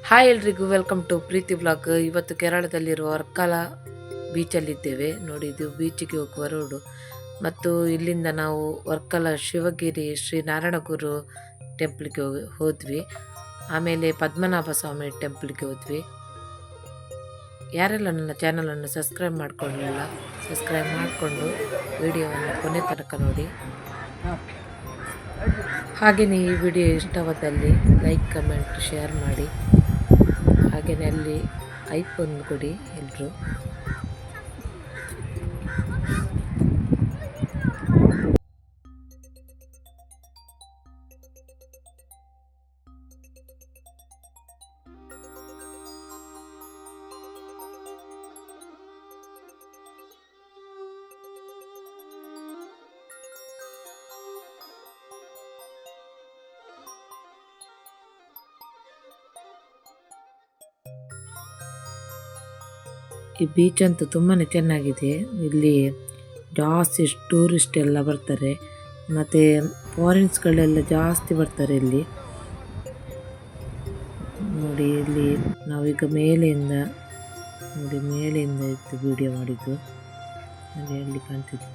Hi ಎಲ್ರಿಗೂ welcome to Preethi blog. ಇವತ್ತು ಕೇರಳದಲ್ಲಿರುವ ವರ್ಕಲ ಬೀಚಲ್ಲಿದ್ದೇವೆ ನೋಡಿ. ಇದು ಬೀಚಿಗೆ ಹೋಗುವ ರೋಡು ಮತ್ತು ಇಲ್ಲಿಂದ ನಾವು ವರ್ಕಲ ಶಿವಗಿರಿ ಶ್ರೀ ನಾರಾಯಣಗುರು ಟೆಂಪಲ್ಗೆ ಹೋದ್ವಿ. ಆಮೇಲೆ ಪದ್ಮನಾಭ ಸ್ವಾಮಿ ಟೆಂಪಲ್ಗೆ ಹೋದ್ವಿ. ಯಾರೆಲ್ಲ ನನ್ನ ಚಾನಲನ್ನು ಸಬ್ಸ್ಕ್ರೈಬ್ ಮಾಡ್ಕೊಳ್ಳಿಲ್ಲ ಸಬ್ಸ್ಕ್ರೈಬ್ ಮಾಡಿಕೊಂಡು ವಿಡಿಯೋವನ್ನು ಕೊನೆ ತನಕ ನೋಡಿ. ಹಾಗೆಯೇ ಈ ವಿಡಿಯೋ ಇಷ್ಟವಾದಲ್ಲಿ ಲೈಕ್ ಕಮೆಂಟ್ ಶೇರ್ ಮಾಡಿ. ಹಾಗೆಯೇ ಅಲ್ಲಿ ಐಫೋನ್ ಕೊಡಿ ಎಲ್ಲರೂ. ಈ ಬೀಚ್ ಅಂತೂ ತುಂಬಾ ಚೆನ್ನಾಗಿದೆ. ಇಲ್ಲಿ ಜಾಸ್ತಿ ಟೂರಿಸ್ಟ್ ಎಲ್ಲ ಬರ್ತಾರೆ ಮತ್ತು ಫಾರಿನ್ಸ್ಗಳೆಲ್ಲ ಜಾಸ್ತಿ ಬರ್ತಾರೆ ಇಲ್ಲಿ ನೋಡಿ. ಇಲ್ಲಿ ನಾವೀಗ ಮೇಲೆಯಿಂದ ಇದ್ದು ವಿಡಿಯೋ ಮಾಡಿದ್ದು. ಅಲ್ಲಿ ಕಾಣ್ತಿದೆ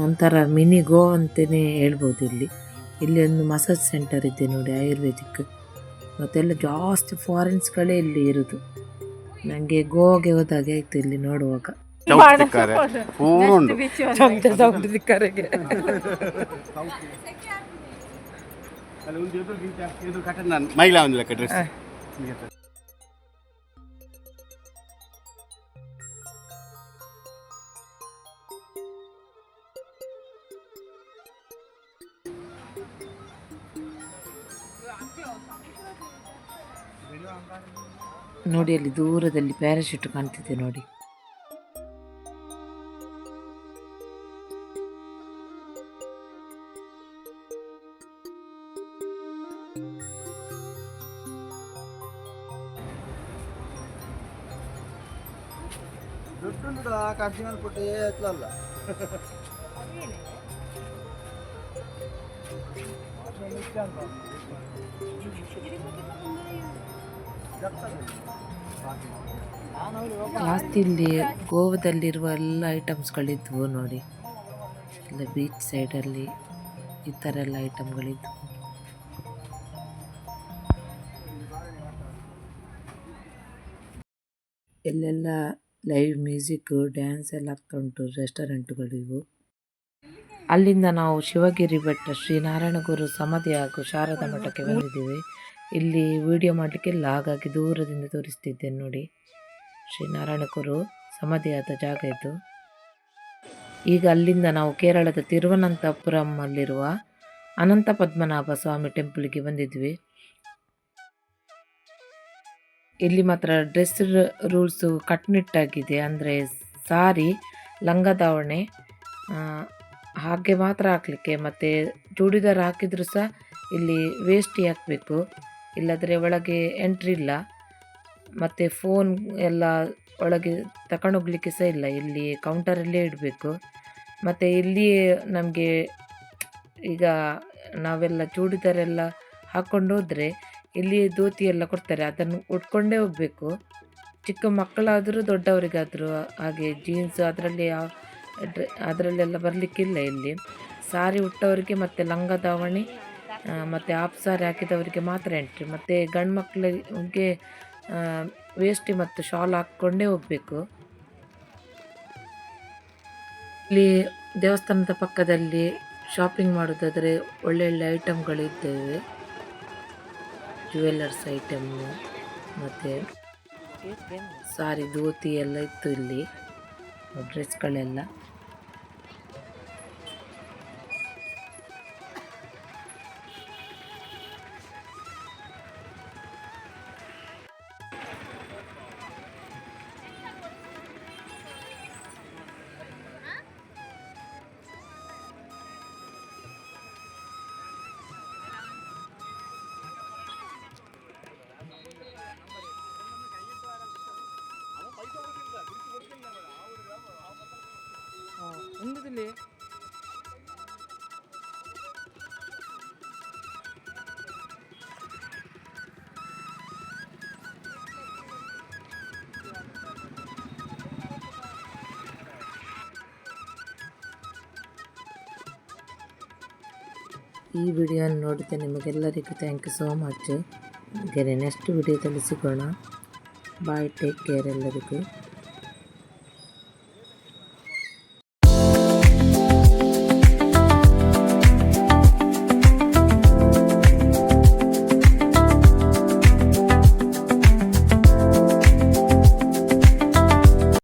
ಒಂಥರ ಮಿನಿ ಗೋವಾ ಅಂತಲೇ ಹೇಳ್ಬೋದು. ಇಲ್ಲಿ ಒಂದು ಮಸಾಜ್ ಸೆಂಟರ್ ಇದೆ ನೋಡಿ, ಆಯುರ್ವೇದಿಕ್. ಮತ್ತೆಲ್ಲ ಜಾಸ್ತಿ ಫಾರಿನ್ಸ್ಗಳೇ ಇಲ್ಲಿ ಇರೋದು. ನನಗೆ ಗೋವಾಗೆ ಹೋದಾಗೆ ಆಯಿತು ಇಲ್ಲಿ ನೋಡುವಾಗ. ನೋಡಿ ಅಲ್ಲಿ ದೂರದಲ್ಲಿ ಪ್ಯಾರಾಶೂಟ್ ಕಾಣ್ತಿದೆ ನೋಡಿ. ಜಾಸ್ತಿ ಇಲ್ಲಿ ಗೋವಾದಲ್ಲಿರುವ ಎಲ್ಲ ಐಟಮ್ಸ್ಗಳಿದ್ವು ನೋಡಿ. ಎಲ್ಲ ಬೀಚ್ ಸೈಡಲ್ಲಿ ಈ ಥರ ಎಲ್ಲ ಐಟಮ್ಗಳಿದ್ವು. ಇಲ್ಲೆಲ್ಲ ಲೈವ್ ಮ್ಯೂಸಿಕ್ಕು ಡ್ಯಾನ್ಸ್ ಎಲ್ಲ ಆಗ್ತಾ ಉಂಟು. ರೆಸ್ಟೋರೆಂಟುಗಳಿವು. ಅಲ್ಲಿಂದ ನಾವು ಶಿವಗಿರಿ ಬೆಟ್ಟ ಶ್ರೀ ನಾರಾಯಣಗುರು ಸಮಾಧಿ ಹಾಗೂ ಶಾರದಾ ಮಠಕ್ಕೆ ಬಂದಿದ್ದೀವಿ. ಇಲ್ಲಿ ವಿಡಿಯೋ ಮಾಡಲಿಕ್ಕಿಲ್ಲ, ಹಾಗಾಗಿ ದೂರದಿಂದ ತೋರಿಸ್ತಿದ್ದೇನೆ ನೋಡಿ. ಶ್ರೀ ನಾರಾಯಣಗುರು ಸಮಾಧಿಯಾದ ಜಾಗ ಇದು. ಈಗ ಅಲ್ಲಿಂದ ನಾವು ಕೇರಳದ ತಿರುವನಂತಪುರಂ ಅಲ್ಲಿರುವ ಅನಂತ ಪದ್ಮನಾಭ ಸ್ವಾಮಿ ಟೆಂಪಲ್ಗೆ ಬಂದಿದ್ವಿ. ಇಲ್ಲಿ ಮಾತ್ರ ಡ್ರೆಸ್ ರೂಲ್ಸು ಕಟ್ಟುನಿಟ್ಟಾಗಿದೆ. ಅಂದರೆ ಸಾರಿ, ಲಂಗ ದಾವಣೆ ಹಾಗೆ ಮಾತ್ರ ಹಾಕಲಿಕ್ಕೆ. ಮತ್ತು ಚೂಡಿದಾರ್ ಹಾಕಿದರೂ ಸಹ ಇಲ್ಲಿ ವೇಷ್ಟಿ ಹಾಕಬೇಕು, ಇಲ್ಲದ್ರೆ ಒಳಗೆ ಎಂಟ್ರಿ ಇಲ್ಲ. ಮತ್ತು ಫೋನ್ ಎಲ್ಲ ಒಳಗೆ ತಗೊಂಡೋಗ್ಲಿಕ್ಕೆ ಸಹ ಇಲ್ಲ, ಇಲ್ಲಿ ಕೌಂಟರಲ್ಲೇ ಇಡಬೇಕು. ಮತ್ತು ಇಲ್ಲಿ ನಮಗೆ ಈಗ ನಾವೆಲ್ಲ ಚೂಡಿದಾರೆಲ್ಲ ಹಾಕ್ಕೊಂಡು ಹೋದರೆ ಇಲ್ಲಿ ಧೋತಿ ಎಲ್ಲ ಕೊಡ್ತಾರೆ, ಅದನ್ನು ಉಟ್ಕೊಂಡೇ ಹೋಗಬೇಕು. ಚಿಕ್ಕ ಮಕ್ಕಳಾದರೂ ದೊಡ್ಡವರಿಗಾದರೂ ಹಾಗೆ. ಜೀನ್ಸ್ ಅದರಲ್ಲೆಲ್ಲ ಬರಲಿಕ್ಕಿಲ್ಲ ಇಲ್ಲಿ. ಸಾರಿ ಉಟ್ಟವರಿಗೆ ಮತ್ತು ಲಂಗ ದಾವಣಿ ಮತ್ತು ಹಾಫ್ ಸಾರಿ ಹಾಕಿದವರಿಗೆ ಮಾತ್ರ ಎಂಟ್ರಿ. ಮತ್ತು ಗಂಡು ಮಕ್ಕಳಿಗೆ ವೇಷ್ಟಿ ಮತ್ತು ಶಾಲ್ ಹಾಕ್ಕೊಂಡೇ ಹೋಗಬೇಕು. ಇಲ್ಲಿ ದೇವಸ್ಥಾನದ ಪಕ್ಕದಲ್ಲಿ ಶಾಪಿಂಗ್ ಮಾಡೋದಾದರೆ ಒಳ್ಳೊಳ್ಳೆ ಐಟಮ್ಗಳಿದ್ದೇವೆ. ಜ್ಯುವೆಲ್ಲರ್ಸ್ ಐಟಮ್ಮು ಮತ್ತು ಸಾರಿ ಧೋತಿ ಎಲ್ಲ ಇತ್ತು ಇಲ್ಲಿ, ಡ್ರೆಸ್ಗಳೆಲ್ಲ. ಒಂದಿಲ್ಲಿ ಈ ವಿಡಿಯೋನ ನೋಡಿದ ನಿಮಗೆಲ್ಲರಿಗೂ ಥ್ಯಾಂಕ್ ಯು ಸೋ ಮಚ್. ಹಾಗೆ ನೆಕ್ಸ್ಟ್ ವಿಡಿಯೋದಲ್ಲಿ ಸಿಗೋಣ. ಬಾಯ್, ಟೇಕ್ ಕೇರ್ ಎಲ್ಲರಿಗೂ.